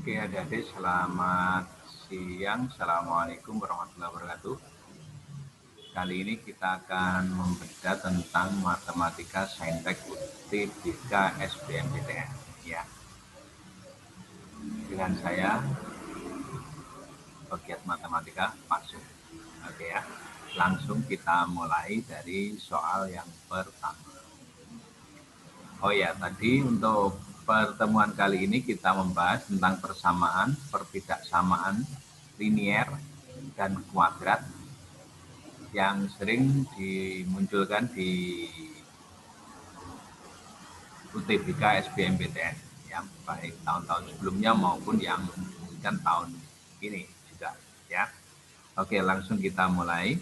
Oke, adik-adik, selamat siang. Assalamualaikum warahmatullahi wabarakatuh. Kali ini kita akan membedah tentang matematika saintek UTBK SBMPTN. Ya, dengan saya pegiat matematika Pak Su. Oke ya, langsung kita mulai dari soal yang pertama. Oh ya, tadi untuk pertemuan kali ini kita membahas tentang persamaan, pertidaksamaan linier dan kuadrat yang sering dimunculkan di UTBK SBMPTN, yang baik tahun-tahun sebelumnya maupun yang kan tahun ini juga ya. Oke, langsung kita mulai.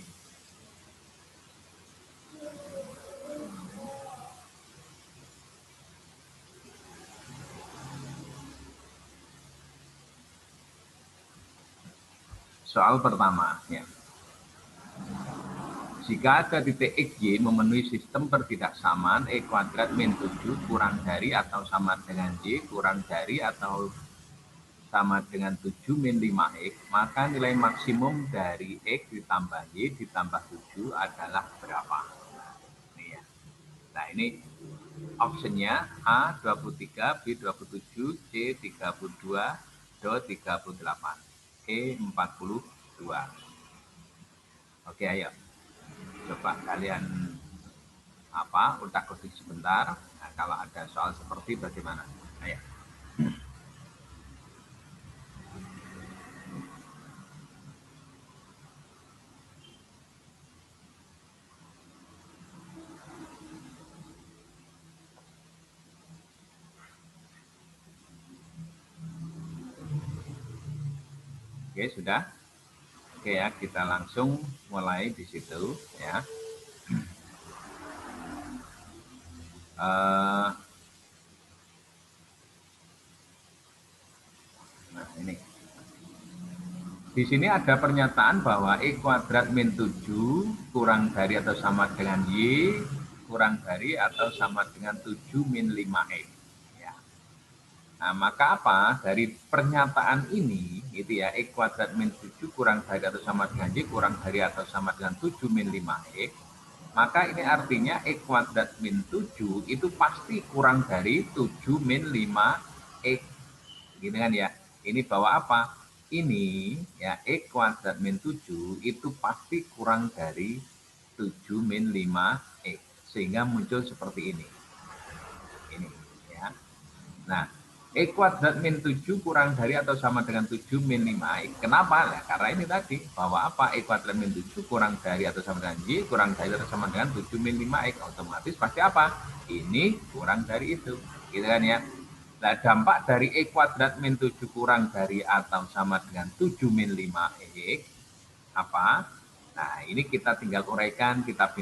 Soal pertama ya. Jika ada titik XY memenuhi sistem pertidaksamaan E kuadrat min 7 kurang dari atau sama dengan Y kurang dari atau sama dengan 7 min 5X, maka nilai maksimum dari X ditambah Y ditambah 7 adalah berapa? Nah, ini optionnya A 23, B 27, C 32, D 38, E 42. Oke, ayo. Coba kalian utak-atik sebentar. Nah, kalau ada soal seperti bagaimana? Ayo. Oke, sudah? Oke ya, kita langsung mulai di situ ya. Nah, ini. Di sini ada pernyataan bahwa E kuadrat min 7 kurang dari atau sama dengan Y kurang dari atau sama dengan 7 min 5X. Ya. Nah, maka apa? Dari pernyataan ini, itu ya, E kuadrat min 7 kurang dari atau sama dengan Y kurang dari atau sama dengan 7 min 5X, maka ini artinya E kuadrat min 7 itu pasti kurang dari 7 min 5X. Gitu kan ya. Ini bahwa apa? Ini ya X kuadrat min 7 itu pasti kurang dari 7 min 5X. Sehingga muncul seperti ini. Ini ya. Nah, X kuadrat min 7 kurang dari atau sama dengan 7 min 5X. Kenapa? Nah, karena ini tadi, bahwa apa? X kuadrat min 7 kurang dari atau sama dengan Y, kurang dari atau sama dengan 7 min 5X. Otomatis pasti apa? Ini kurang dari itu. Gitu kan ya. Nah, dampak dari E kuadrat min 7 kurang dari atau sama dengan 7 min 5X apa? Nah, ini kita tinggal uraikan, kita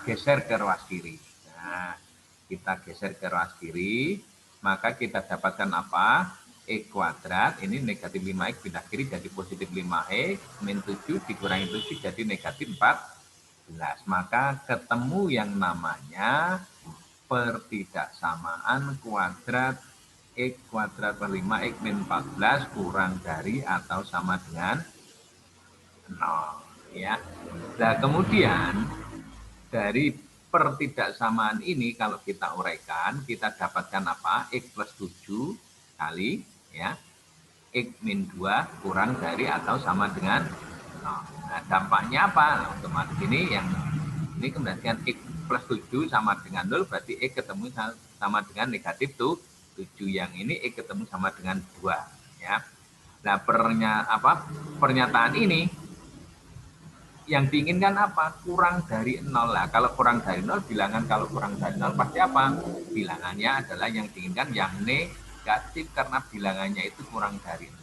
geser ke ruas kiri. Nah, kita geser ke ruas kiri, maka kita dapatkan apa? E kuadrat, ini negatif 5X pindah kiri jadi positif 5X, min 7 dikurangi 7 jadi negatif 14. Maka ketemu yang namanya pertidaksamaan kuadrat X kuadrat per 5X min 14 kurang dari atau sama dengan 0. Ya. Nah, kemudian dari pertidaksamaan ini kalau kita uraikan, kita dapatkan apa? X plus 7 kali ya X min 2 kurang dari atau sama dengan 0. Nah, dampaknya apa? Nah, otomatis ini yang ini kemudian X plus 7 sama dengan 0, berarti X ketemu sama dengan negatif 7. Yang ini X ketemu sama dengan 2. Ya. Nah, pernyataan ini yang diinginkan apa? Kurang dari 0 lah. Kalau kurang dari 0, bilangan kalau kurang dari 0 pasti apa? Bilangannya adalah yang diinginkan yang negatif karena bilangannya itu kurang dari 0.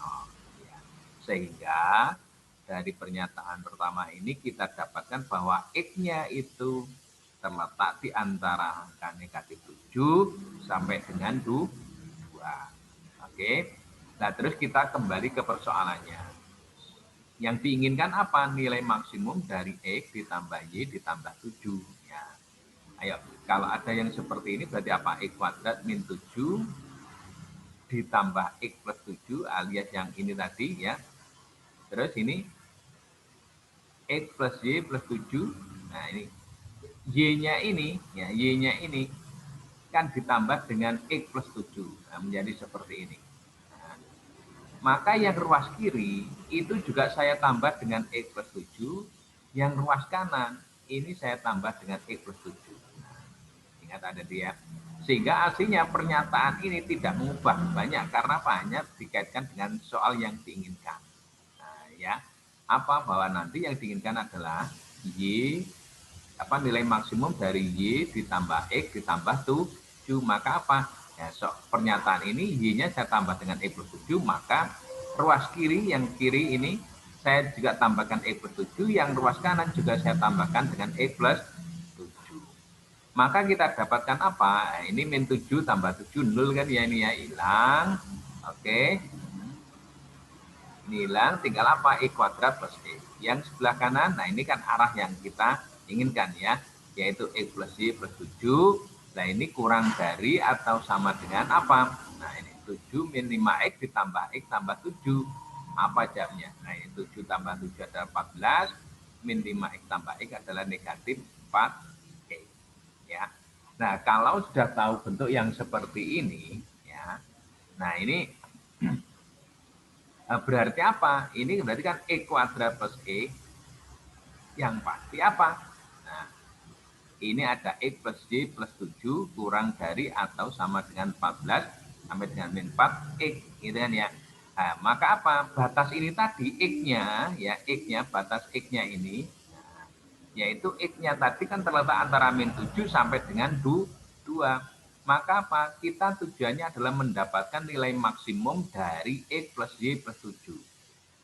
Ya. Sehingga dari pernyataan pertama ini kita dapatkan bahwa X-nya itu terletak di antara angka negatif 7 sampai dengan 2. Oke. Nah, terus kita kembali ke persoalannya. Yang diinginkan apa? Nilai maksimum dari X ditambah Y ditambah 7. Ya. Ayo, kalau ada yang seperti ini berarti apa? X kuadrat min 7 ditambah X plus 7 alias yang ini tadi ya. Terus ini X plus Y plus 7. Nah ini Y-nya ini, ya Y-nya ini kan ditambah dengan X plus 7. Nah, menjadi seperti ini. Nah, maka yang ruas kiri itu juga saya tambah dengan X plus 7. Yang ruas kanan ini saya tambah dengan X plus 7. Nah, ingat ada dia. Sehingga aslinya pernyataan ini tidak mengubah banyak karena banyak dikaitkan dengan soal yang diinginkan. Nah, ya, apa bahwa nanti yang diinginkan adalah Y nilai maksimum dari Y ditambah X ditambah 7, maka apa? Ya, pernyataan ini Y-nya saya tambah dengan X plus 7, maka ruas kiri yang kiri ini saya juga tambahkan X plus 7, yang ruas kanan juga saya tambahkan dengan X plus 7. Maka kita dapatkan apa? Ini min 7 tambah 7, 0 kan ya, ini ya, hilang. Oke. Ini hilang, tinggal apa? X kuadrat plus X. Yang sebelah kanan, nah ini kan arah yang kita inginkan ya, yaitu X plus Y plus 7. Nah ini kurang dari atau sama dengan apa? Nah ini 7 min 5X ditambah X tambah 7. Apa jawabnya? Nah ini 7 tambah 7 adalah 14, min 5X tambah X adalah negatif 4X. Ya. Nah kalau sudah tahu bentuk yang seperti ini, ya, nah ini berarti apa? Ini berarti kan X kuadrat plus X yang pasti apa? Nah, ini ada X plus Y plus 7 kurang dari atau sama dengan 14 sampai dengan min 4 X, gitu kan ya. Nah, maka apa? Batas ini tadi X-nya, ya X-nya, batas X-nya ini, yaitu X-nya tadi kan terletak antara min 7 sampai dengan 2. Maka apa? Kita tujuannya adalah mendapatkan nilai maksimum dari X plus Y plus 7.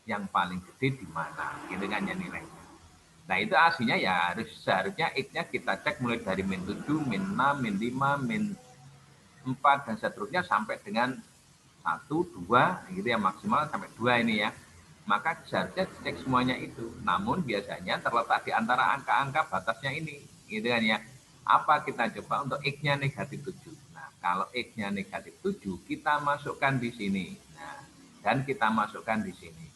Yang paling gede di mana? Gitu kan ya nilainya. Nah itu aslinya ya seharusnya X-nya kita cek mulai dari min 7, min 6, min 5, min 4, dan seterusnya sampai dengan 1, 2, gitu ya, maksimal sampai 2 ini ya. Maka seharusnya cek semuanya itu. Namun biasanya terletak di antara angka-angka batasnya ini, gitu kan ya. Apa kita coba untuk X-nya negatif 7. Nah, kalau X-nya negatif 7, kita masukkan di sini. Nah, dan kita masukkan di sini.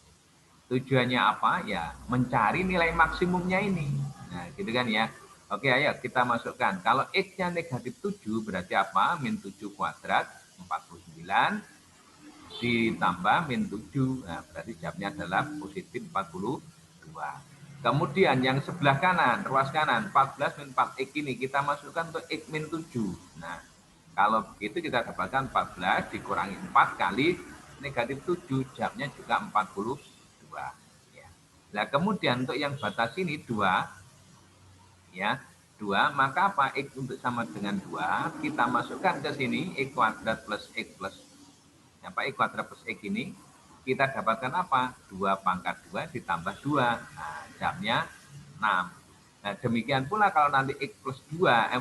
Tujuannya apa? Ya, mencari nilai maksimumnya ini. Nah, gitu kan ya. Oke, ayo kita masukkan. Kalau X-nya negatif 7, berarti apa? Min 7 kuadrat, 49, ditambah min 7. Nah, berarti jawabnya adalah positif 42. Kemudian yang sebelah kanan, ruas kanan, 14 min 4X ini kita masukkan untuk X min 7. Nah, kalau begitu kita dapatkan 14 dikurangi 4 kali negatif 7, jawabnya juga 42. Ya. Nah, kemudian untuk yang batas ini 2, ya, 2, maka apa? X untuk sama dengan 2, kita masukkan ke sini, X kuadrat plus X plus, apa, X kuadrat plus X ini, kita dapatkan apa? 2 pangkat 2 ditambah 2. Nah, jawabnya 6. Nah, demikian pula kalau nanti X plus 2,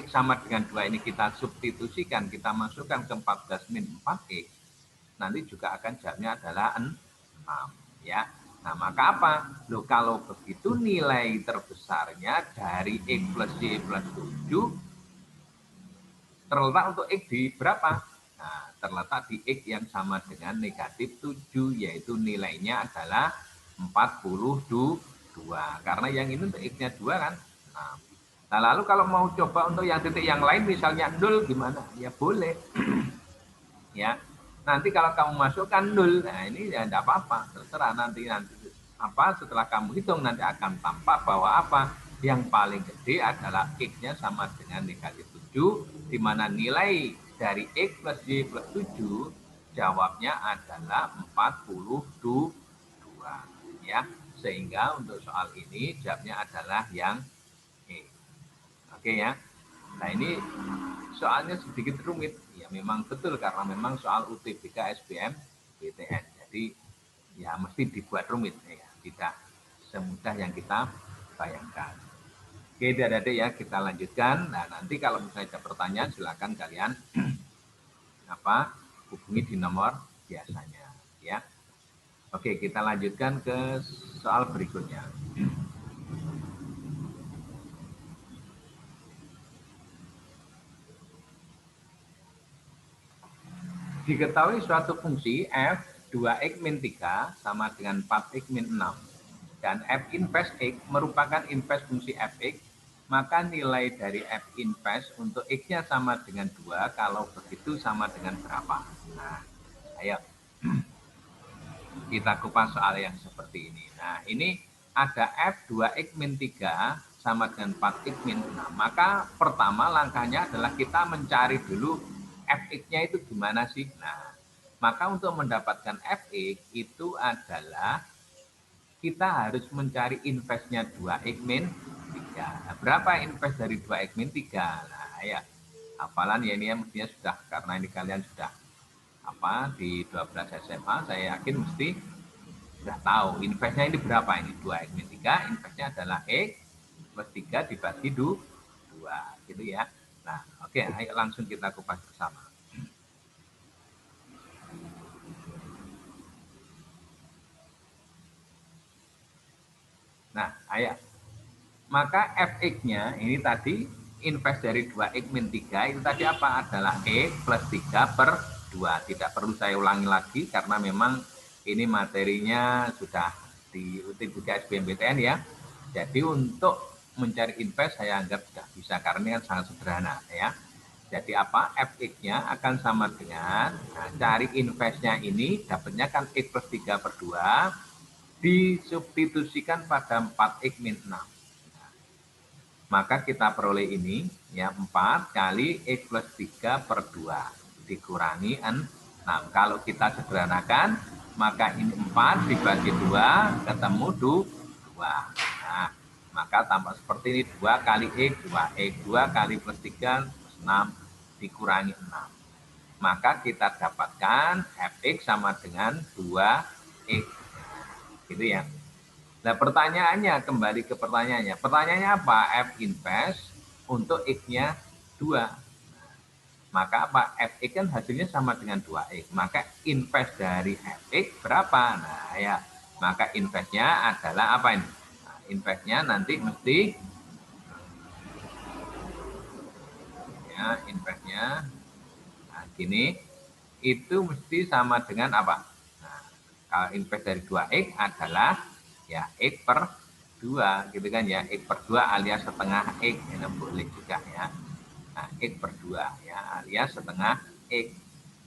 X sama dengan 2 ini kita substitusikan, kita masukkan ke 14 min 4X, nanti juga akan jawabnya adalah 6. Ya. Nah, maka apa? Loh, kalau begitu nilai terbesarnya dari X plus Y plus 7 terletak untuk X di berapa? Nah, terletak di X yang sama dengan negatif 7, yaitu nilainya adalah 42. Karena yang ini untuk X-nya 2 kan. Nah, lalu kalau mau coba untuk yang titik yang lain, misalnya 0 gimana? Ya boleh. Ya, nanti kalau kamu masukkan 0, nah ini ya tidak apa-apa, terserah nanti apa setelah kamu hitung nanti akan tampak bahwa apa yang paling gede adalah X-nya sama dengan negatif 7, di mana nilai dari X plus Y plus 7 jawabnya adalah 42. Ya, sehingga untuk soal ini jawabnya adalah yang E. Oke ya. Nah ini soalnya sedikit rumit, ya memang betul karena memang soal UTBK SBM BTN, jadi ya mesti dibuat rumit ya, tidak semudah yang kita bayangkan. Oke adik-adik ya, kita lanjutkan. Nah nanti kalau misalnya ada pertanyaan silakan kalian hubungi di nomor biasanya ya. Oke, kita lanjutkan ke soal berikutnya. Diketahui suatu fungsi f 2x min 3 sama dengan 4x min 6 dan f inverse x merupakan inverse fungsi fx, maka nilai dari f inverse untuk x-nya sama dengan 2, kalau begitu sama dengan berapa? Nah, ayo kita kupas soal yang seperti ini. Nah, ini ada f 2x min 3 sama dengan 4x min 6. Maka pertama langkahnya adalah kita mencari dulu fx-nya itu gimana sih? Nah, maka untuk mendapatkan fx itu adalah kita harus mencari inverse-nya 2x min 3. Nah, berapa inverse dari 2x min 3? Nah, ya, hafalan ya ini ya mestinya sudah, karena ini kalian sudah di 12 SMA, saya yakin mesti sudah tahu inverse-nya ini berapa ini. 2x min 3, inverse-nya adalah x plus 3 dibagi 2, gitu ya. Nah, oke, ayo langsung kita kupas bersama. Nah, ayo. Maka fx-nya ini tadi inverse dari 2x min 3 itu tadi apa? Adalah x plus 3 per 2. Tidak perlu saya ulangi lagi karena memang ini materinya sudah di UTBK SBMPTN ya. Jadi untuk mencari inverse saya anggap sudah bisa karena ini kan sangat sederhana ya. Jadi apa? fx-nya akan sama dengan, nah, cari inverse-nya ini dapatnya kan x plus 3 per 2 disubstitusikan pada 4x min 6. Maka kita peroleh ini ya 4 kali x plus 3 per 2 dikurangi 6. Kalau kita sederhanakan maka ini 4 dibagi 2 ketemu 2. Nah, maka tambah seperti ini 2 kali x 2x 2 kali plus 3 plus 6 dikurangi 6. Maka kita dapatkan fx sama dengan 2x. Gitu ya. Nah, pertanyaannya, kembali ke pertanyaannya. Pertanyaannya apa? F inverse untuk X-nya 2. Maka apa? Fx kan hasilnya sama dengan 2X. Maka inverse dari Fx berapa? Nah, ya. Maka inverse-nya adalah apa ini? Nah, inverse-nya nanti mesti, ya, inverse-nya, nah, gini, itu mesti sama dengan apa? Nah, kalau inverse dari 2X adalah ya x per 2 gitu kan ya, x per 2 alias setengah x, ini boleh juga ya. Nah, x per 2 ya alias setengah x.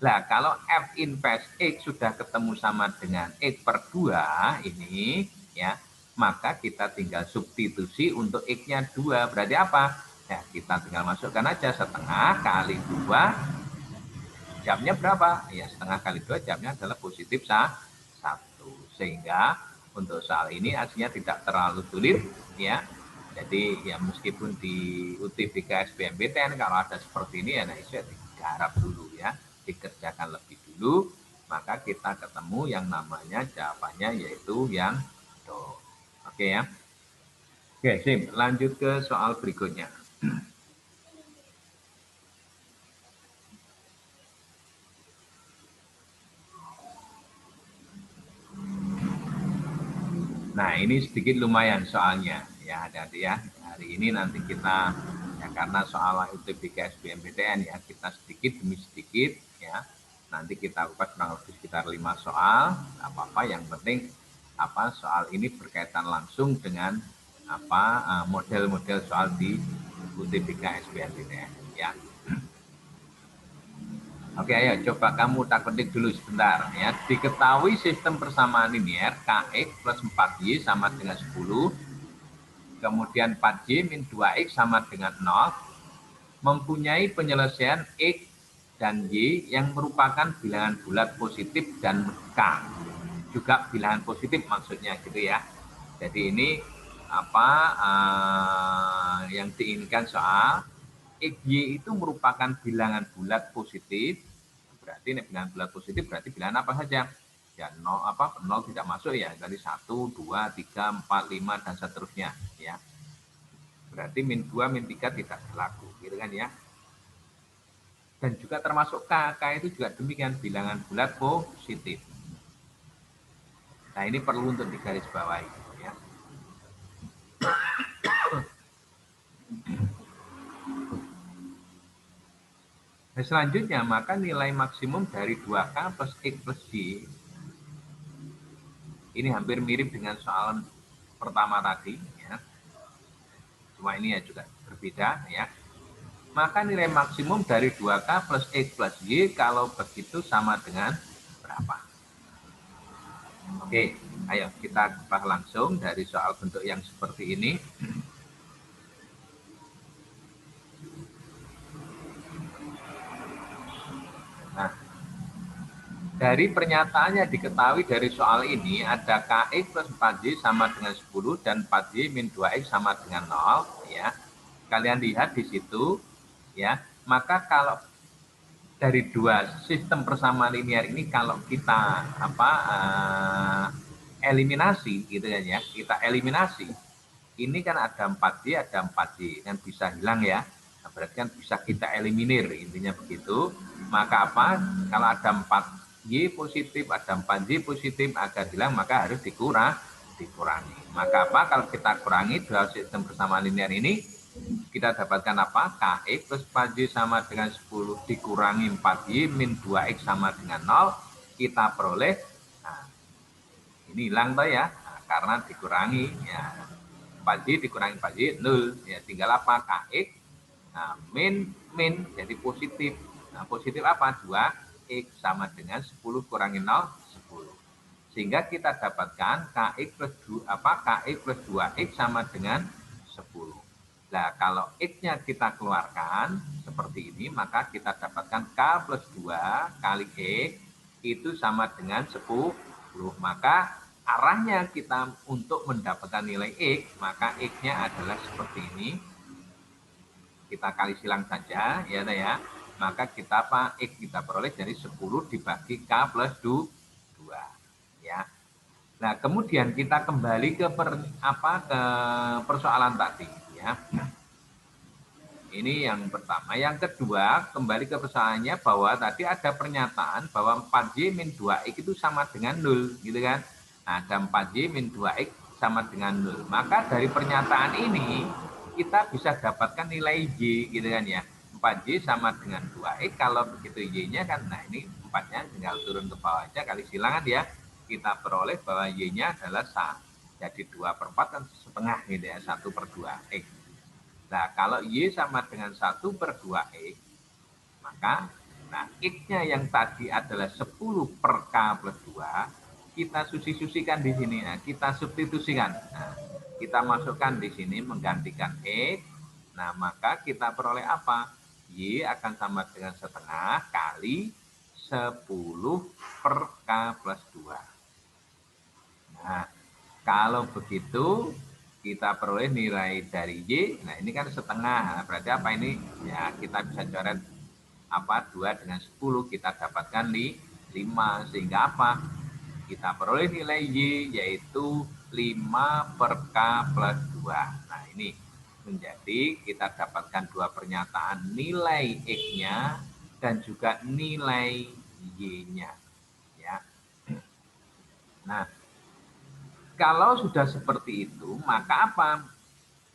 Nah, kalau f inverse x sudah ketemu sama dengan x per 2 ini ya, maka kita tinggal substitusi untuk x-nya 2. Berarti apa? Ya, kita tinggal masukkan aja setengah kali 2, jamnya berapa? Ya, setengah kali 2 jamnya adalah positif 1. Sehingga untuk soal ini hasilnya tidak terlalu sulit ya. Jadi ya meskipun di UTBK SBMPTN kalau ada seperti ini ya, nah itu digarap dulu ya, dikerjakan lebih dulu, maka kita ketemu yang namanya jawabannya yaitu yang do. Oke ya. Oke, sip. Lanjut ke soal berikutnya. Nah, ini sedikit lumayan soalnya ya, hati-hati ya. Hari ini nanti kita ya, karena soal UTBK SBMPTN ya, kita sedikit demi sedikit ya. Nanti kita kupas kurang lebih sekitar 5 soal, apa-apa yang penting apa soal ini berkaitan langsung dengan apa model-model soal di UTBK SBMPTN ya. Oke, ayo coba kamu tak petik dulu sebentar ya. Diketahui sistem persamaan linier Kx plus 4y sama dengan 10, kemudian 4y min 2x sama dengan 0, mempunyai penyelesaian x dan y yang merupakan bilangan bulat positif dan k. Juga bilangan positif maksudnya gitu ya. Jadi ini apa yang diinginkan soal XY itu merupakan bilangan bulat positif. Berarti bilangan bulat positif berarti bilangan apa saja? Ya 0 tidak masuk ya, dari 1, 2, 3, 4, 5 dan seterusnya ya. Berarti min 2, min 3 tidak berlaku gitu kan ya. Dan juga termasuk K itu juga demikian, bilangan bulat positif. Nah, ini perlu untuk digarisbawahi ya. Nah, selanjutnya, maka nilai maksimum dari 2K plus X plus Y, ini hampir mirip dengan soal pertama tadi, ya. Cuma ini ya juga berbeda, ya. Maka nilai maksimum dari 2K plus X plus Y kalau begitu sama dengan berapa? Oke, ayo kita bahas langsung dari soal bentuk yang seperti ini. Nah, dari pernyataannya diketahui dari soal ini ada KX plus 4Y sama dengan 10 dan 4Y min 2X sama dengan 0, ya. Kalian lihat di situ, ya. Maka kalau dari dua sistem persamaan linear ini kalau kita eliminasi gitu kan ya, kita eliminasi. Ini kan ada 4Y, ada 4Y, kan bisa hilang ya. Nah, berarti kan bisa kita eliminir, intinya begitu. Maka apa? Kalau ada 4Y positif, ada 4Y positif, agar hilang maka harus dikurangi. Maka apa? Kalau kita kurangi dua sistem persamaan linear ini, kita dapatkan apa? KX plus 4Y sama dengan 10 dikurangi 4Y min 2X sama dengan 0. Kita peroleh, nah, ini hilang toh ya, nah, karena dikurangi ya. 4Y dikurangi 4Y 0, ya tinggal apa? KX, nah, min jadi positif. Nah, positif apa? 2X sama dengan 10 kurangi 0, 10. Sehingga kita dapatkan KX plus 2X sama dengan 10. Nah, kalau X-nya kita keluarkan seperti ini, maka kita dapatkan K plus 2 kali X itu sama dengan 10. Maka arahnya kita untuk mendapatkan nilai X, maka X-nya adalah seperti ini. Kita kali silang saja, ya. Maka kita X kita peroleh dari 10 dibagi K plus 2. Ya. Nah, kemudian kita kembali ke persoalan tadi, ya. Ini yang pertama. Yang kedua, kembali ke persoalannya bahwa tadi ada pernyataan bahwa 4Y min 2X itu sama dengan 0, gitu kan. Nah, ada 4Y min 2X sama dengan 0. Maka dari pernyataan ini, kita bisa dapatkan nilai Y, gitu kan ya. 4Y sama dengan 2X, kalau begitu Y-nya kan, nah ini 4-nya tinggal turun ke bawah aja, kali silangan ya. Kita peroleh bahwa Y-nya adalah 1. Jadi 2/4 kan setengah gitu ya, 1/2X. Nah, kalau Y sama dengan 1/2X, maka nah X-nya yang tadi adalah 10 per K plus 2, kita susi-susikan di sini. Nah, kita substitusikan. Nah, kita masukkan di sini menggantikan X. Nah, maka kita peroleh apa? Y akan sama dengan setengah kali 10 per K plus 2. Nah, kalau begitu kita peroleh nilai dari Y. Nah, ini kan setengah. Nah, berarti apa ini? Ya, kita bisa coret 2 dengan 10, kita dapatkan 5. Sehingga apa? Kita peroleh nilai Y yaitu 5 per K plus 2. Nah, ini menjadi kita dapatkan dua pernyataan, nilai X-nya dan juga nilai Y-nya. Ya. Nah, kalau sudah seperti itu, maka apa?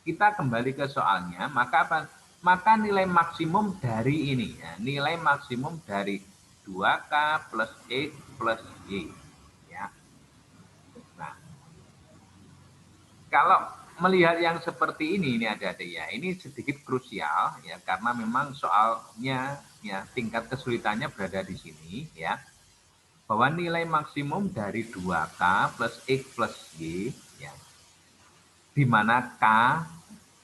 Kita kembali ke soalnya, maka apa? Maka nilai maksimum dari ini, ya, nilai maksimum dari 2K plus X plus Y. Ya. Nah, kalau melihat yang seperti ini ada-ada ya, ini sedikit krusial ya, karena memang soalnya ya tingkat kesulitannya berada di sini ya. Bahwa nilai maksimum dari 2K plus X plus Y, ya, di mana K,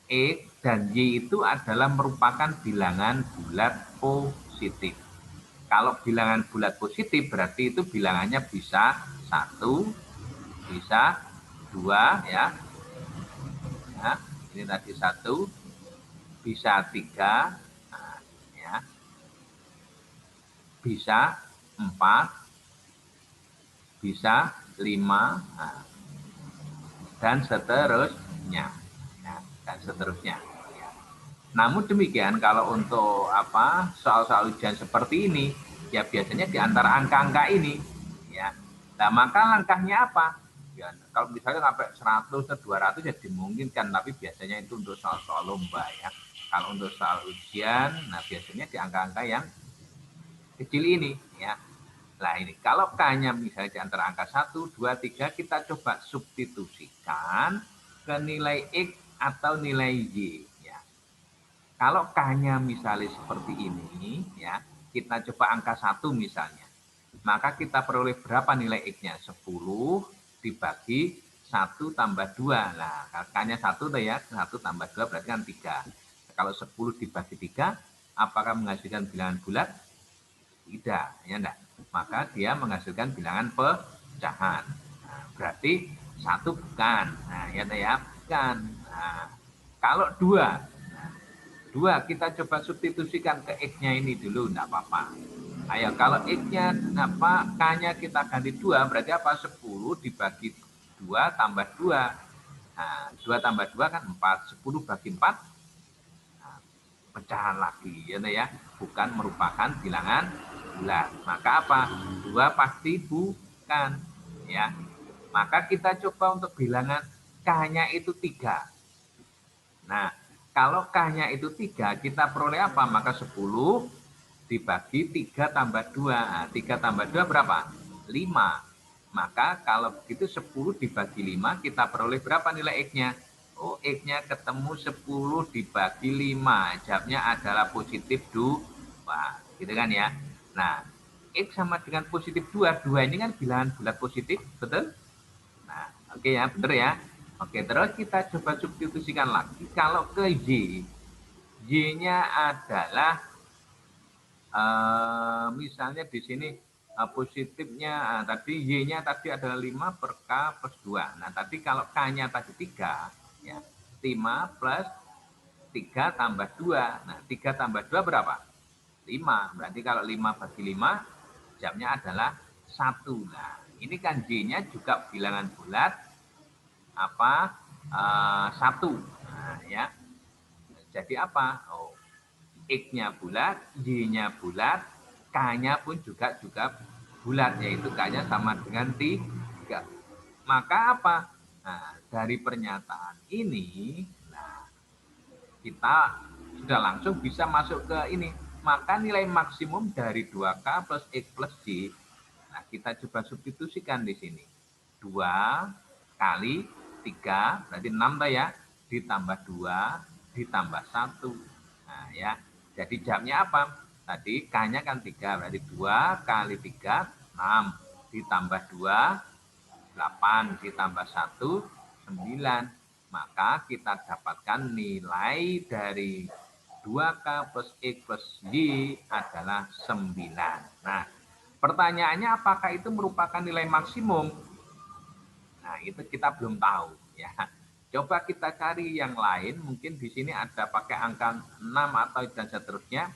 X, dan Y itu adalah merupakan bilangan bulat positif. Kalau bilangan bulat positif berarti itu bilangannya bisa 1, bisa 2, ya. Nah, ini tadi 1, bisa 3, nah, ya. Bisa 4, bisa 5, nah, dan seterusnya. Ya, dan seterusnya. Ya. Namun demikian kalau untuk soal-soal ujian seperti ini, ya biasanya di antara angka-angka ini, ya. Nah, maka langkahnya apa? Ya, kalau misalnya sampai 100 atau 200 ya dimungkinkan, tapi biasanya itu untuk soal-soal lomba ya. Kalau untuk soal ujian, nah biasanya di angka-angka yang kecil ini ya. Nah ini kalau K-nya misalnya di antara angka 1, 2, 3 kita coba substitusikan ke nilai X atau nilai Y ya. Kalau K-nya misalnya seperti ini ya, kita coba angka 1 misalnya. Maka kita peroleh berapa nilai X-nya? 10 dibagi 1 tambah 2. Nah, K-nya 1 tuh ya, 1 tambah 2 berarti kan 3. Kalau 10 dibagi 3, apakah menghasilkan bilangan bulat? Tidak, ya enggak. Maka dia menghasilkan bilangan pecahan. Nah, berarti 1 bukan. Nah, ya bukan. Nah, kalau 2, nah, 2 kita coba substitusikan ke X-nya ini dulu, enggak apa-apa. Ayo, kalau X-nya, K-nya kita ganti 2, berarti apa? 10 dibagi 2 tambah 2. Nah, 2 tambah 2 kan 4. 10 bagi 4, nah, pecahan lagi. Ya, bukan merupakan bilangan bulat. Maka apa? 2 pasti bukan. Ya. Maka kita coba untuk bilangan K-nya itu 3. Nah, kalau K-nya itu 3, kita peroleh apa? Maka 10 dibagi 3 tambah 2. Nah, 3 tambah 2 berapa? 5. Maka kalau begitu 10 dibagi 5, kita peroleh berapa nilai X-nya? Oh, X-nya ketemu 10 dibagi 5. Jawabnya adalah positif 2. Gitu kan ya. Nah, X sama dengan positif 2. 2 ini kan bilangan bulat positif, betul? Nah, oke ya, betul ya. Oke, terus kita coba substitusikan lagi. Kalau ke Y, Y-nya adalah misalnya di sini positifnya tadi Y-nya tadi adalah 5 per K plus 2. Nah, tadi kalau K-nya tadi 3, ya, 5 plus 3 tambah 2. Nah, 3 tambah 2 berapa? 5. Berarti kalau 5 bagi 5, jamnya adalah 1. Nah, ini kan Y-nya juga bilangan bulat, apa? 1. Nah, ya. Jadi apa? Oh, X-nya bulat, Y-nya bulat, K-nya pun juga bulat, yaitu K-nya sama dengan 3. Maka apa? Nah, dari pernyataan ini, nah, kita sudah langsung bisa masuk ke ini. Maka nilai maksimum dari 2K plus X plus Y, nah, kita coba substitusikan di sini. 2 kali 3, berarti 6 ya, ditambah 2, ditambah 1. Nah, ya. Jadi jamnya apa? Tadi K-nya kan 3, berarti 2 kali 3, 6. Ditambah 2, 8. Ditambah 1, 9. Maka kita dapatkan nilai dari 2K plus X plus Y adalah 9. Nah, pertanyaannya apakah itu merupakan nilai maksimum? Nah, itu kita belum tahu. Ya. Coba kita cari yang lain, mungkin di sini ada pakai angka 6 atau dan seterusnya.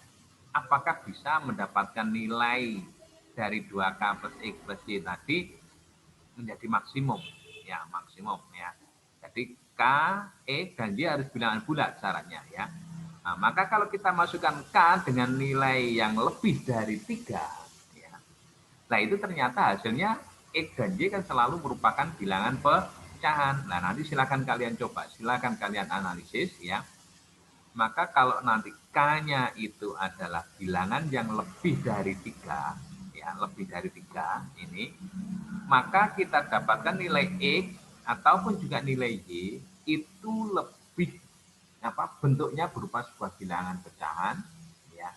Apakah bisa mendapatkan nilai dari 2K plus X plus Y tadi menjadi maksimum? Ya, maksimum ya. Jadi K, E, dan Y harus bilangan bulat syaratnya ya. Nah, maka kalau kita masukkan K dengan nilai yang lebih dari 3, ya, nah itu ternyata hasilnya X dan Y kan selalu merupakan bilangan pecahan. Nah, nanti silakan kalian coba, silakan kalian analisis ya. Maka kalau nanti K-nya itu adalah bilangan yang lebih dari 3, ya, lebih dari 3 ini, maka kita dapatkan nilai X ataupun juga nilai Y itu lebih bentuknya berupa sebuah bilangan pecahan ya.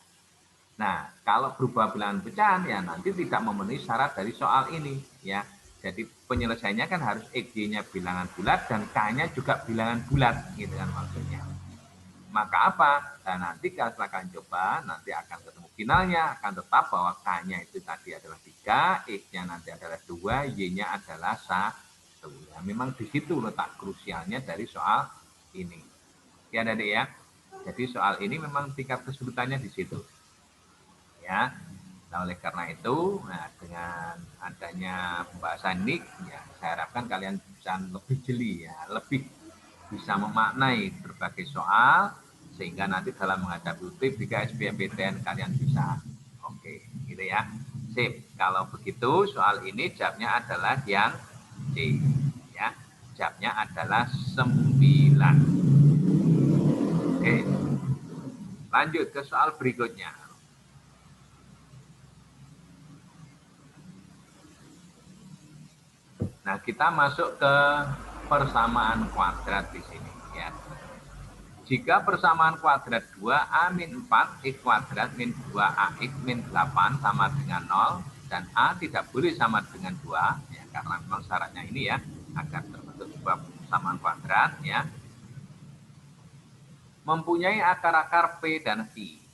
Nah, kalau berupa bilangan pecahan ya nanti tidak memenuhi syarat dari soal ini ya. Jadi penyelesaiannya kan harus X-nya bilangan bulat dan K-nya juga bilangan bulat gitu kan maksudnya. Maka apa? Nah, nanti kalau silakan coba, nanti akan ketemu finalnya, akan tetap bahwa K-nya itu tadi adalah 3, X-nya nanti adalah 2, Y-nya adalah 1. Ya, memang di situ letak krusialnya dari soal ini. Ya, Adik ya. Jadi soal ini memang tingkat kesulitannya di situ. Ya. Nah, oleh karena itu, nah, dengan adanya pembahasan ini, ya, saya harapkan kalian bisa lebih jeli, ya, lebih bisa memaknai berbagai soal, sehingga nanti dalam menghadapi UTBK, SBMPTN kalian bisa oke, gitu ya. Sip, kalau begitu soal ini jawabnya adalah yang C, ya. Jawabnya adalah 9. Oke, lanjut ke soal berikutnya. Nah, kita masuk ke persamaan kuadrat di sini ya. Jika persamaan kuadrat 2A min 4 X kuadrat min 2AX min 8 sama dengan 0 dan A tidak boleh sama dengan 2 ya, karena memang syaratnya ini ya agar terbentuk sebuah persamaan kuadrat ya, mempunyai akar-akar P dan Q.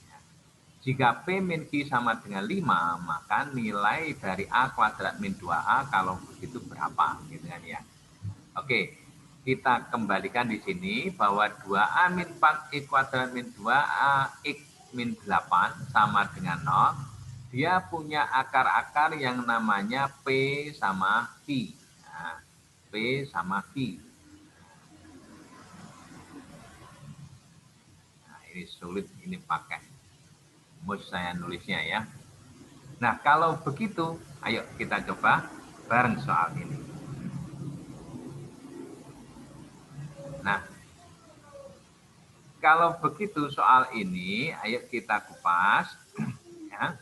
Jika P min Q sama dengan 5, maka nilai dari A kuadrat min 2A kalau begitu berapa gitu kan ya. Oke, kita kembalikan di sini bahwa 2A min 4 X kuadrat min 2AX min 8 sama dengan 0. Dia punya akar-akar yang namanya P sama Q. Nah, P sama Q. Nah, ini sulit ini pakai mus saya nulisnya ya. Nah, kalau begitu, ayo kita coba bareng soal ini. Nah, kalau begitu soal ini, ayo kita kupas. Ya.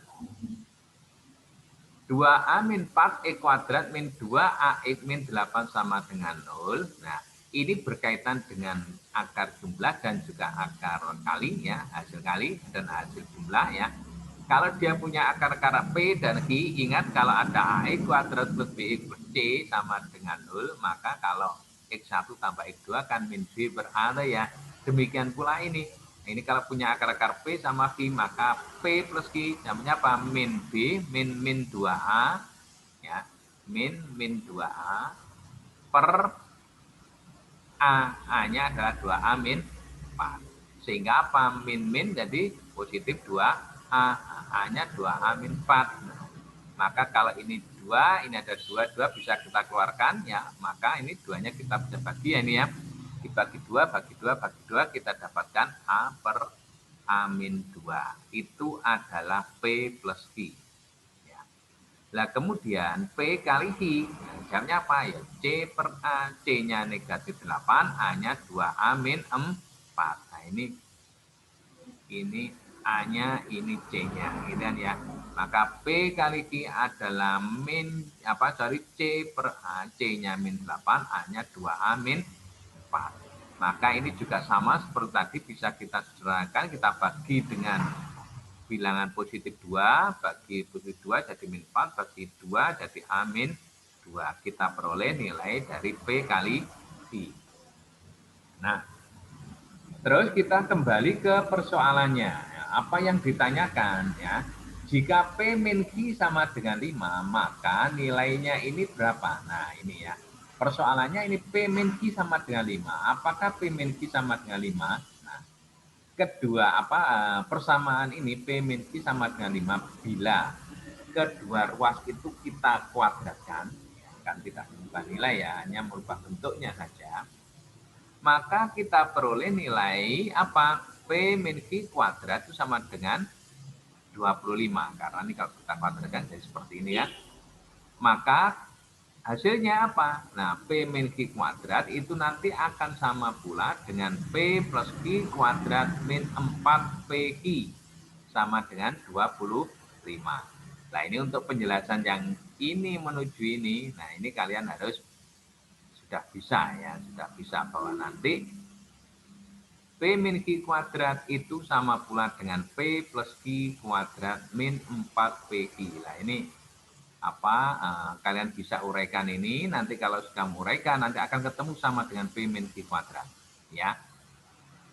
2A min 4 X kuadrat min 2AX min 8 sama dengan 0. Nah, ini berkaitan dengan akar jumlah dan juga akar kali ya, hasil kali dan hasil jumlah ya. Kalau dia punya akar-akar P dan Q, ingat kalau ada AX kuadrat plus BX plus C sama dengan 0, maka kalau X1 tambah X2 kan min B berada ya. Demikian pula ini. Ini kalau punya akar-akar P sama Q, maka P plus Q namanya apa? Min B, min 2A, ya, min 2A per A. A-nya adalah 2A min 4. Sehingga apa? Min jadi positif 2A. A-nya 2A min 4. Maka kalau ini 2, ini ada 2 bisa kita keluarkan ya, maka ini 2-nya kita bisa bagi ya ini ya. Dibagi 2, bagi 2, bagi 2 kita dapatkan A per A min 2. Itu adalah P plus Q. Ya. Nah kemudian P kali Q, jamnya apa ya? C per A, C-nya negatif 8, A-nya 2A min 4. Nah ini A-nya, ini C-nya, gitu kan ya. Maka P kali Q adalah C per A, C-nya min 8, A-nya 2A min 4. Maka ini juga sama seperti tadi, bisa kita sederhanakan, kita bagi dengan bilangan positif 2, bagi positif 2 jadi min 4, bagi 2 jadi A min 2. Kita peroleh nilai dari P kali Q. Nah, terus kita kembali ke persoalannya. Apa yang ditanyakan ya? Jika P min Q sama dengan 5, maka nilainya ini berapa? Nah, ini ya. Persoalannya ini P min Q sama dengan 5. Apakah P min Q sama dengan 5? Nah, kedua persamaan ini P min Q sama dengan 5 bila kedua ruas itu kita kuadratkan, ya, kan tidak merubah nilai ya, hanya merubah bentuknya saja. Maka kita peroleh nilai apa? P min Q kuadrat itu sama dengan 25. Karena ini kalau kita kuadratkan jadi seperti ini ya. Maka hasilnya apa? Nah, P min Q kuadrat itu nanti akan sama pula dengan P plus Q kuadrat min 4PQ sama dengan 25. Nah, ini untuk penjelasan yang ini menuju ini. Nah, ini kalian harus sudah bisa bahwa nanti P min Q kuadrat itu sama pula dengan P plus Q kuadrat min 4PQ. Nah, ini kalian bisa uraikan ini, nanti kalau sudah menguraikan nanti akan ketemu sama dengan P min Q kuadrat ya.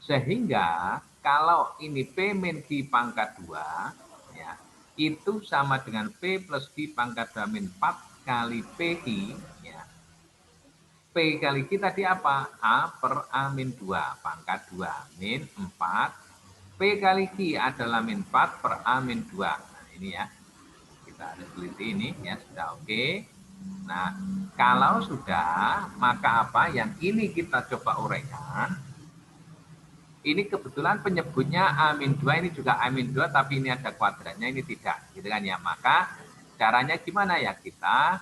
Sehingga kalau ini P min Q pangkat 2 ya, itu sama dengan P plus Q pangkat 2 min 4 kali PQ ya. P kali Q tadi apa? A per A min 2 pangkat 2 min 4. P kali Q adalah min 4 per A min 2. Nah, ini ya. Kita harus teliti ini ya, sudah oke. Nah, kalau sudah, maka apa? Yang ini kita coba uraikan. Ini kebetulan penyebutnya A-2 ini juga A-2, tapi ini ada kuadratnya, ini tidak. Gitu kan ya. Maka caranya gimana ya? Kita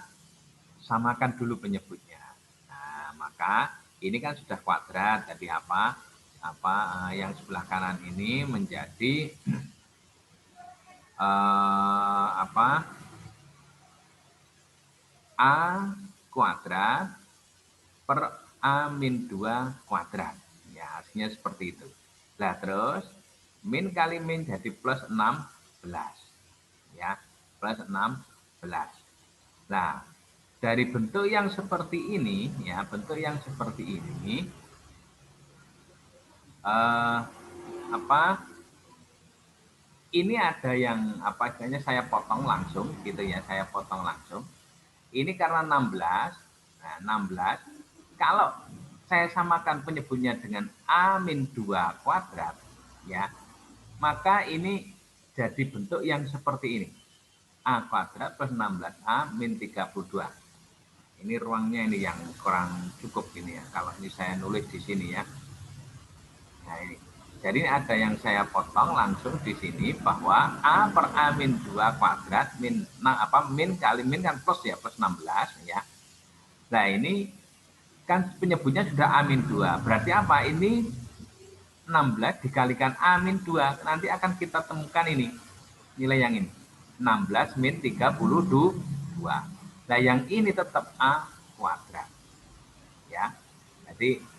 samakan dulu penyebutnya. Nah, maka ini kan sudah kuadrat, jadi yang sebelah kanan ini menjadi A kuadrat per A-2 kuadrat. Ya, hasilnya seperti itu. Nah, terus min kali min jadi plus 16. Ya, plus 16. Nah, dari bentuk yang seperti ini, ya, bentuk yang seperti ini, ini ada yang apa istilahnya saya potong langsung, gitu ya, saya potong langsung. Ini karena 16, nah 16, kalau saya samakan penyebutnya dengan A-2 kuadrat, ya, maka ini jadi bentuk yang seperti ini. A kuadrat plus 16A min 32. Ini ruangnya ini yang kurang cukup ini ya, kalau ini saya nulis di sini ya. Nah ini. Jadi ada yang saya potong langsung di sini bahwa A per A min 2 kuadrat min, min kali min kan plus ya, plus 16 ya. Nah ini kan penyebutnya sudah A min 2. Berarti apa? Ini 16 dikalikan A min 2. Nanti akan kita temukan ini. Nilai yang ini. 16 min 32. Nah yang ini tetap A kuadrat. Ya. Jadi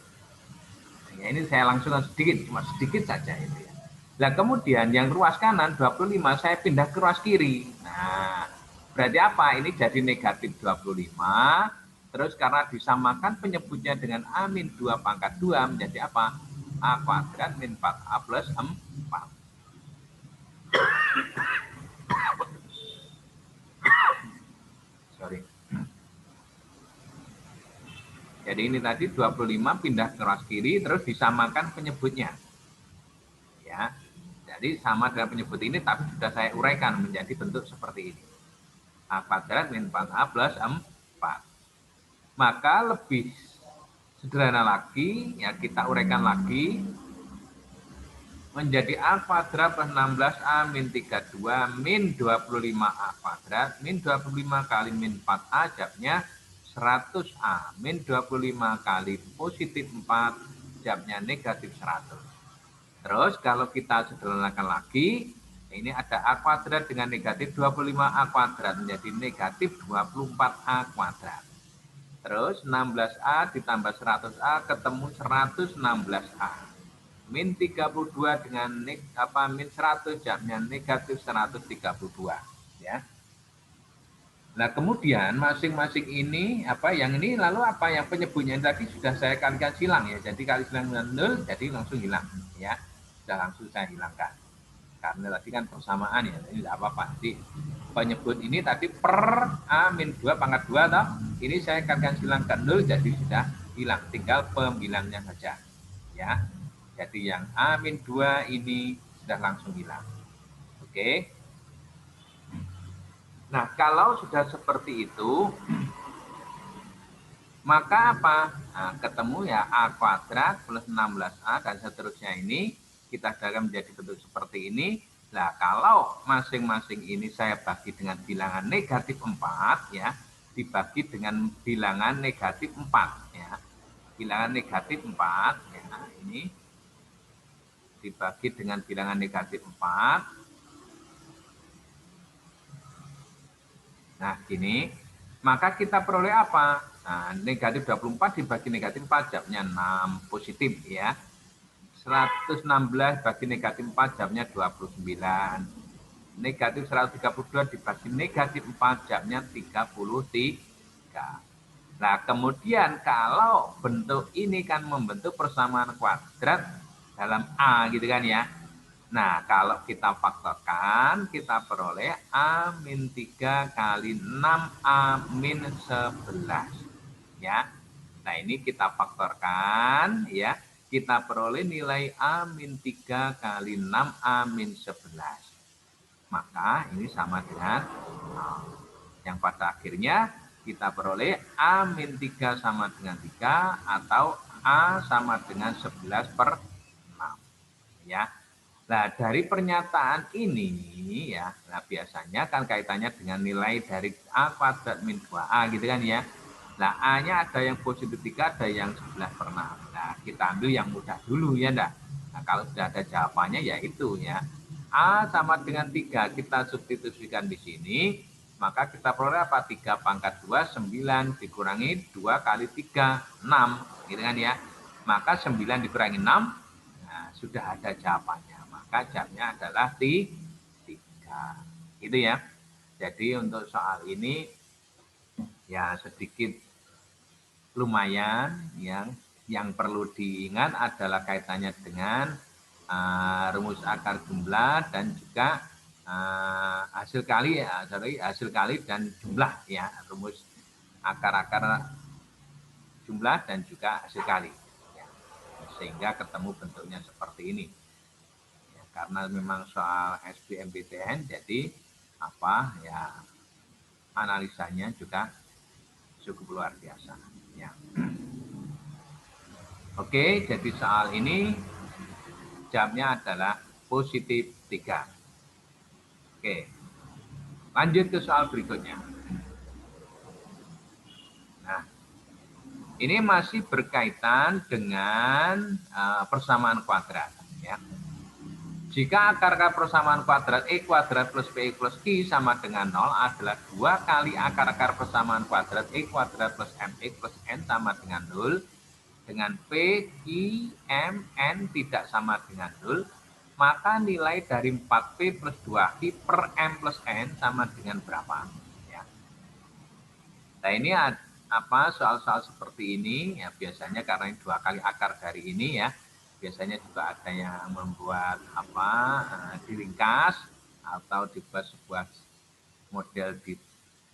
ya, ini saya langsung sedikit, cuma sedikit saja itu ya. Nah, kemudian yang ruas kanan 25 saya pindah ke ruas kiri. Nah, berarti apa? Ini jadi negatif 25. Terus karena disamakan penyebutnya dengan A-2 pangkat 2 menjadi apa? A kuadrat min 4A plus 4. Sorry. Jadi ini tadi 25 pindah ke ruas kiri, terus disamakan penyebutnya. Ya, jadi sama dengan penyebut ini, tapi sudah saya uraikan menjadi bentuk seperti ini. A kuadrat min 4A plus 4. Maka lebih sederhana lagi, ya kita uraikan lagi, menjadi A kuadrat plus 16A min 32 min 25A kuadrat min 25 kali min 4A jawabnya 100A min 25 kali positif 4 jawabnya negatif 100. Terus kalau kita sederhanakan lagi, ini ada A kuadrat dengan negatif 25A kuadrat menjadi negatif 24A kuadrat. Terus 16A ditambah 100A ketemu 116A. Min 32 dengan min 100 jawabnya negatif 132 ya. Nah, kemudian masing-masing ini yang ini lalu yang penyebutnya tadi sudah saya kalikan silang ya. Jadi kali silang dengan 0 jadi langsung hilang ya. Sudah langsung saya hilangkan. Karena tadi kan persamaan ya. Ini tidak apa-apa. Jadi penyebut ini tadi per A min 2 pangkat 2 toh. Ini saya kalikan silangkan 0 jadi sudah hilang. Tinggal pembilangnya saja. Ya. Jadi yang A min 2 ini sudah langsung hilang. Oke. Nah, kalau sudah seperti itu, maka apa? Nah, ketemu ya A kuadrat plus 16A dan seterusnya ini, kita dalam menjadi bentuk seperti ini. Nah, kalau masing-masing ini saya bagi dengan bilangan negatif 4, ya, dibagi dengan bilangan negatif 4, ya. Bilangan negatif 4, ya, ini dibagi dengan bilangan negatif 4. Nah, gini, maka kita peroleh apa? Nah, negatif 24 dibagi negatif 4, jawabnya 6 positif ya. 116 bagi negatif 4, jawabnya 29. Negatif 132 dibagi negatif 4, jawabnya 33. Nah, kemudian kalau bentuk ini kan membentuk persamaan kuadrat dalam A gitu kan ya. Nah, kalau kita faktorkan, kita peroleh A min 3 kali 6A min 11. Ya. Nah, ini kita faktorkan, ya. Kita peroleh nilai A min 3 kali 6A min 11. Maka ini sama dengan yang pada akhirnya kita peroleh A min 3 sama dengan 3 atau A sama dengan 11 per 6. Ya. Nah, dari pernyataan ini ya, nah biasanya kan kaitannya dengan nilai dari A kuadrat min 2A gitu kan ya. Nah, A-nya ada yang positif 3, ada yang 11 per 6. Nah, kita ambil yang mudah dulu ya enggak. Nah, kalau sudah ada jawabannya ya itu ya. A sama dengan 3, kita substitusikan di sini. Maka kita peroleh apa? 3 pangkat 2, 9 dikurangi 2 kali 3, 6. Gitu kan ya. Maka 9 dikurangi 6, nah, sudah ada jawabannya. Maka jawabnya adalah 3. Gitu ya. Jadi untuk soal ini ya sedikit lumayan yang perlu diingat adalah kaitannya dengan rumus akar jumlah dan juga hasil kali dan jumlah ya, rumus akar-akar jumlah dan juga hasil kali ya, sehingga ketemu bentuknya seperti ini ya, karena memang soal SBMPTN jadi analisanya juga cukup luar biasa ya. Oke, jadi soal ini jawabnya adalah positif 3. Oke, lanjut ke soal berikutnya. Nah, ini masih berkaitan dengan persamaan kuadrat. Ya. Jika akar-akar persamaan kuadrat E kuadrat plus PX plus Q sama dengan 0 adalah 2 kali akar-akar persamaan kuadrat E kuadrat plus MX plus N sama dengan 0, dengan P, Q, M, N tidak sama dengan 0, maka nilai dari 4P plus 2Q per M plus N sama dengan berapa? Ya. Nah ini soal-soal seperti ini ya biasanya karena 2 kali akar dari ini ya, biasanya juga ada yang membuat diringkas atau dibuat sebuah model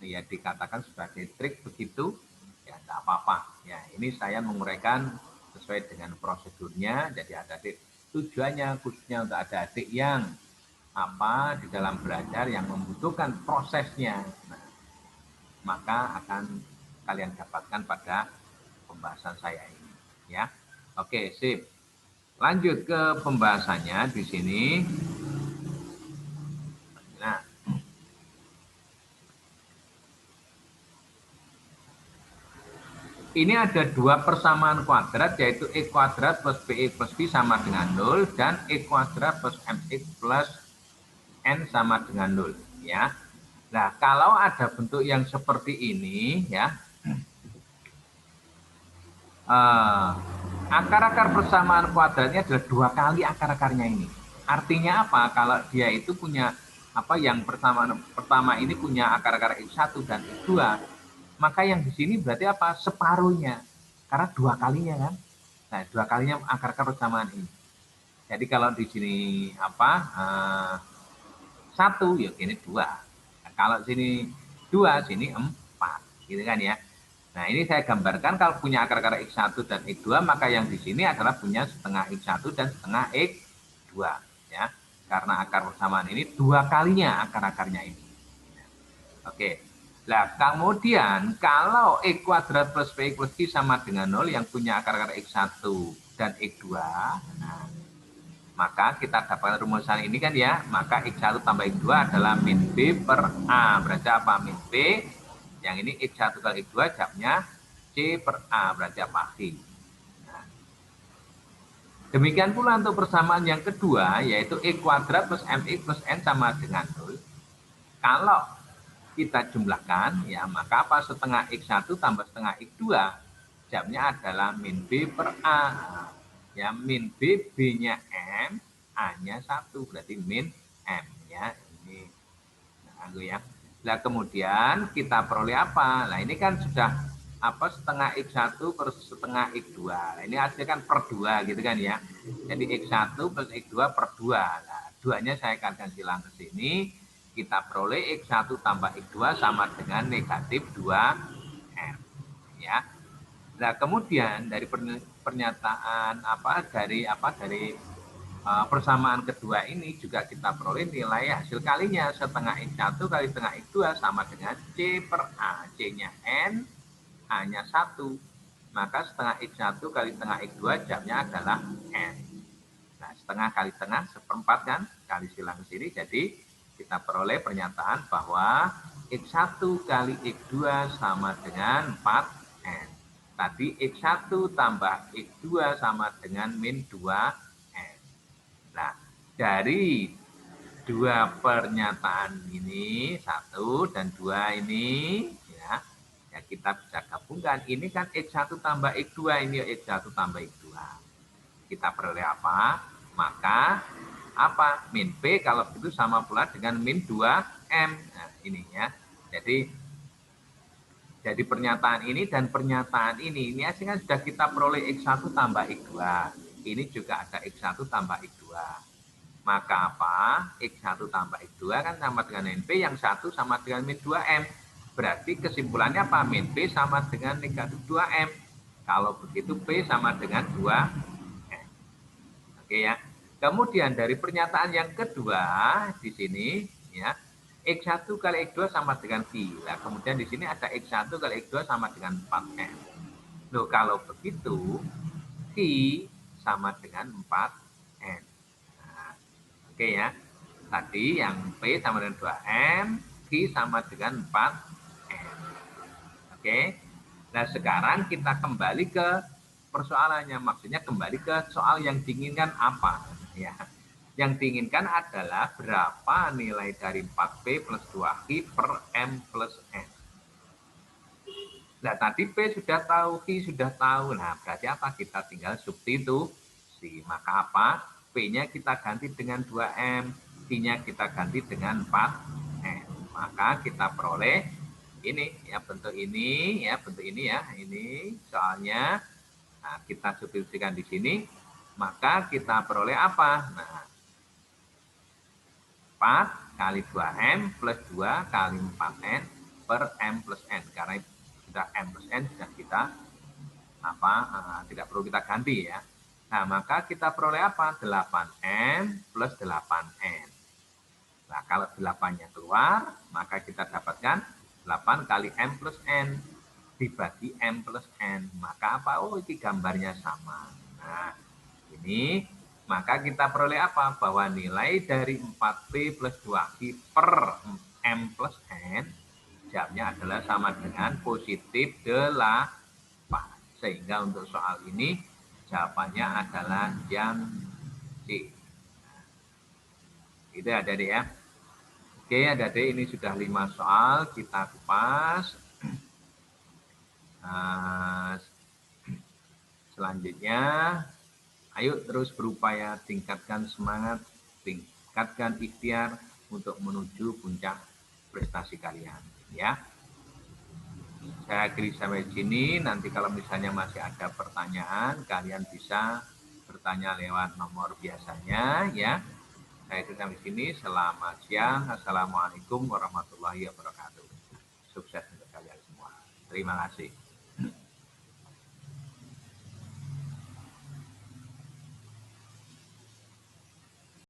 dikatakan sebagai trik begitu ya, tidak apa-apa ya. Ini saya menguraikan sesuai dengan prosedurnya. Jadi ada tujuannya khususnya untuk ada adik yang di dalam belajar yang membutuhkan prosesnya, nah, maka akan kalian dapatkan pada pembahasan saya ini ya. Oke, sip. Lanjut ke pembahasannya di sini. Nah, ini ada 2 persamaan kuadrat yaitu E kuadrat plus PX plus Q sama dengan 0 dan E kuadrat plus MX plus N sama dengan 0 ya. Nah, kalau ada bentuk yang seperti ini ya, akar-akar persamaan kuadratnya adalah 2 kali akar-akarnya ini. Artinya apa? Kalau dia itu punya yang pertama ini punya akar-akar X1 dan X2, maka yang di sini berarti apa? Separuhnya. Karena 2 kalinya kan. Nah, 2 kalinya akar-akar persamaan ini. Jadi kalau di sini 1 ya ini 2. Nah, kalau sini 2, sini 4. Gitu kan ya. Nah, ini saya gambarkan kalau punya akar-akar X1 dan X2, maka yang di sini adalah punya setengah X1 dan setengah X2. Ya. Karena akar persamaan ini 2 kalinya akar-akarnya ini. Oke. Nah, kemudian kalau X kuadrat plus PX plus Q sama dengan 0 yang punya akar-akar X1 dan X2, nah, maka kita dapatkan rumusan ini kan ya, maka X1 tambah X2 adalah min B per A. Berarti apa? Min B. Yang ini X1 kali X2 jawabnya C per A, berarti apa? Q. Nah, demikian pula untuk persamaan yang kedua, yaitu E kuadrat plus MX plus N sama dengan 0. Kalau kita jumlahkan, ya maka apa? Setengah X1 tambah setengah X2, jawabnya adalah min B per A. Ya, min B, B-nya M, A-nya 1, berarti min M. Ya, ini ya. Nah, kemudian kita peroleh apa? Nah, ini kan sudah setengah X1 per setengah X2. Nah, ini hasilnya kan per 2 gitu kan ya. Jadi X1 plus X2 per 2. Nah, 2-nya saya akan silang ke sini. Kita peroleh X1 tambah X2 sama dengan negatif 2M. Ya. Nah, kemudian dari pernyataan dari persamaan kedua ini juga kita peroleh nilai hasil kalinya setengah X1 kali setengah X2 sama dengan C per A. C-nya N, A-nya 1. Maka setengah X1 kali setengah X2 jawabnya adalah N. Nah, setengah kali setengah seperempat kan, kali silang ke sini. Jadi kita peroleh pernyataan bahwa X1 kali X2 sama dengan 4N. Tadi X1 tambah X2 sama dengan min 2N. Nah, dari dua pernyataan ini, 1 dan 2 ini, ya kita bisa gabungkan. Ini kan X1 tambah X2, ini X1 tambah X2. Kita peroleh apa? Maka apa? Min P kalau begitu sama pula dengan min 2M. Nah, ini ya. Jadi pernyataan ini dan pernyataan ini kan sudah kita peroleh X1 tambah X2. Ini juga ada X1 tambah X2. Maka apa? X1 tambah X2 kan sama dengan min P, yang 1 sama dengan min 2M. Berarti kesimpulannya apa? Min P sama dengan negatif 2M. Kalau begitu P sama dengan 2M. Oke ya. Kemudian dari pernyataan yang kedua di sini ya, X1 kali X2 sama dengan Q. Nah, kemudian di sini ada X1 kali X2 sama dengan 4M. Loh, kalau begitu Q sama dengan 4M. Oke ya, tadi yang P sama dengan 2M, Q sama dengan 4M. Oke, nah sekarang kita kembali ke persoalannya, maksudnya kembali ke soal yang diinginkan apa. Ya, yang diinginkan adalah berapa nilai dari 4P plus 2Q per M plus N. Nah, tadi P sudah tahu, Q sudah tahu. Nah, berarti apa? Kita tinggal substitusi. Maka apa? P-nya kita ganti dengan 2M, Q-nya kita ganti dengan 4M. Maka kita peroleh ini ya, bentuk ini ya, ini soalnya. Nah, kita substitusikan di sini, maka kita peroleh apa? Nah, 4 kali 2M plus 2 kali 4N per M plus N. Karena sudah M plus N sudah kita tidak perlu kita ganti ya. Nah, maka kita peroleh apa? 8M plus 8N. Nah, kalau 8-nya keluar, maka kita dapatkan 8 kali M plus N dibagi M plus N. Maka apa? Oh, ini gambarnya sama. Nah, ini maka kita peroleh apa? Bahwa nilai dari 4P plus 2Q per M plus N jawabnya adalah sama dengan positif 8. Sehingga untuk soal ini jawabannya adalah yang C. Itu adik-adik ya. Oke adik-adik, ini sudah 5 soal, kita kupas. Selanjutnya, ayo terus berupaya tingkatkan semangat, tingkatkan ikhtiar untuk menuju puncak prestasi kalian. Ya, saya akhiri sampai sini. Nanti kalau misalnya masih ada pertanyaan, kalian bisa bertanya lewat nomor biasanya. Ya, saya akhiri sampai sini. Selamat siang. Assalamualaikum warahmatullahi wabarakatuh. Sukses untuk kalian semua. Terima kasih.